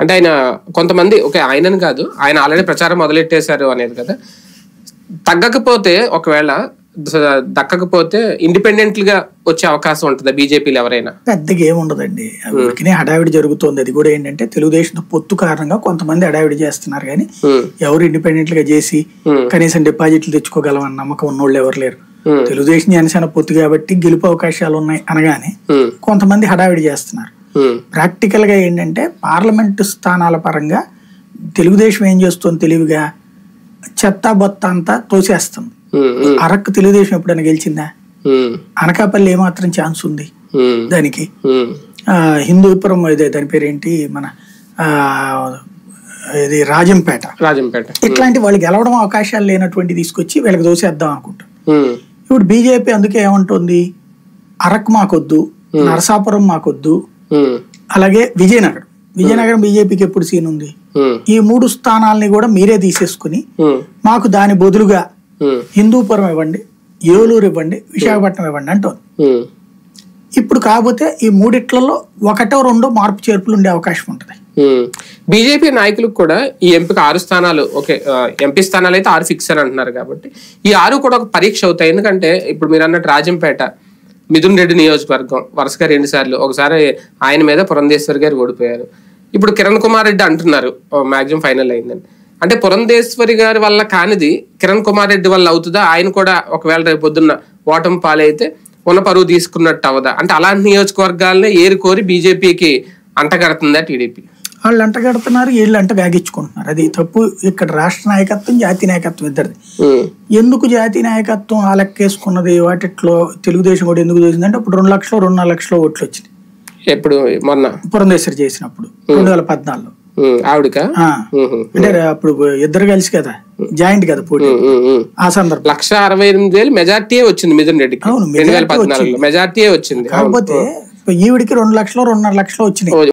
అంటే ఆయన కొంతమంది ఓకే ఆయనని కాదు, ఆయన ఆల్రెడీ ప్రచారం మొదలెట్టేశారు అనేది కదా, తగ్గకపోతే ఒకవేళ దక్కకపోతే ఇండిపెండెంట్ గా వచ్చే అవకాశం ఉంటుందా బీజేపీలో ఎవరైనా? పెద్దగా ఏముండదండి, ఊరికనే హడావిడి జరుగుతోంది. అది కూడా ఏంటంటే తెలుగుదేశం పొత్తు కారణంగా కొంతమంది హడావిడి చేస్తున్నారు, కానీ ఎవరు ఇండిపెండెంట్ గా చేసి కనీసం డిపాజిట్లు తెచ్చుకోగలమన్న నమ్మకం ఉన్నోళ్ళు ఎవరు లేరు. తెలుగుదేశం జనసేన పొత్తు కాబట్టి గెలుపు అవకాశాలు ఉన్నాయి అనగానే కొంతమంది హడావిడి చేస్తున్నారు. ప్రాక్టికల్ గా ఏంటంటే పార్లమెంటు స్థానాల పరంగా తెలుగుదేశం ఏం చేస్తుంది, తెలివిగా చెత్త బొత్త అంతా తోసేస్తుంది. అరకు తెలుగుదేశం ఎప్పుడైనా గెలిచిందా? అనకాపల్లి ఏమాత్రం ఛాన్స్ ఉంది దానికి? హిందూపురం ఇదే దాని పేరేంటి, మన ఇది రాజంపేట, ఇట్లాంటి వాళ్ళు గెలవడం అవకాశాలు లేనటువంటి తీసుకొచ్చి వీళ్ళకి దోసేద్దాం అనుకుంటాం. ఇప్పుడు బీజేపీ అందుకే ఏమంటుంది, అరకు మాకొద్దు, నరసాపురం మాకొద్దు, అలాగే విజయనగరం బీజేపీకి ఎప్పుడు సీన్ ఉంది, ఈ 3 స్థానాలని కూడా మీరే తీసేసుకుని మాకు దాని బదులుగా హిందూపురం ఇవ్వండి, ఏలూరు ఇవ్వండి, విశాఖపట్నం ఇవ్వండి అంటోంది. ఇప్పుడు కాకపోతే ఈ 3 ఒకటో రెండో మార్పు చేర్పులు ఉండే అవకాశం ఉంటుంది. బీజేపీ నాయకులకు కూడా ఈ ఎంపిక 6 స్థానాలు ఓకే, ఎంపీ స్థానాలు అయితే 6 ఫిక్స్ అని అంటున్నారు కాబట్టి ఈ 6 కూడా ఒక పరీక్ష అవుతాయి. ఎందుకంటే ఇప్పుడు మీరు అన్నట్టు రాజంపేట మిథున్ రెడ్డి నియోజకవర్గం వరుసగా 2 సార్లు, ఒకసారి ఆయన మీద పురంధేశ్వరి గారు ఓడిపోయారు. ఇప్పుడు కిరణ్ కుమార్ రెడ్డి అంటున్నారు మాక్సిమం ఫైనల్ అయిందని. అంటే పురంధేశ్వరి గారి వల్ల కానిది కిరణ్ కుమార్ రెడ్డి వల్ల అవుతుందా? ఆయన కూడా ఒకవేళ రేపు పొద్దున్న ఓటమి పాలైతే ఉన్న పరువు తీసుకున్నట్టు అవదా? అంటే అలాంటి నియోజకవర్గాలనే ఏరుకోరి బీజేపీకి అంటగడుతుందా టీడీపీ? వాళ్ళు అంటగడుతున్నారు, వీళ్ళు అంట వ్యాగించుకుంటున్నారు. అది తప్పు. ఇక్కడ రాష్ట్ర నాయకత్వం, జాతీయ నాయకత్వం ఇద్దరిది. ఎందుకు జాతీయ నాయకత్వం ఆ లెక్కేసుకున్నది? వాటిలో తెలుగుదేశం కూడా ఎందుకు చూసిందంటే అప్పుడు 2 లక్షలు 2.5 లక్షల ఓట్లు వచ్చినాయి. ఎప్పుడు మొన్న పురంధేశ్వరి చేసినప్పుడు 2014లో ఆవిడకా? అంటే అప్పుడు ఇద్దరు కలిసి కదా, జాయింట్ కదా పోటీ. ఆ సందర్భం 1,68,000 మెజార్టీ వచ్చింది మిథున్ రెడ్డికి. 2014లో మెజార్టీ వచ్చింది. కాకపోతే ఈవిడికి 2 లక్షలు 2.5 లక్షలు వచ్చినాయి.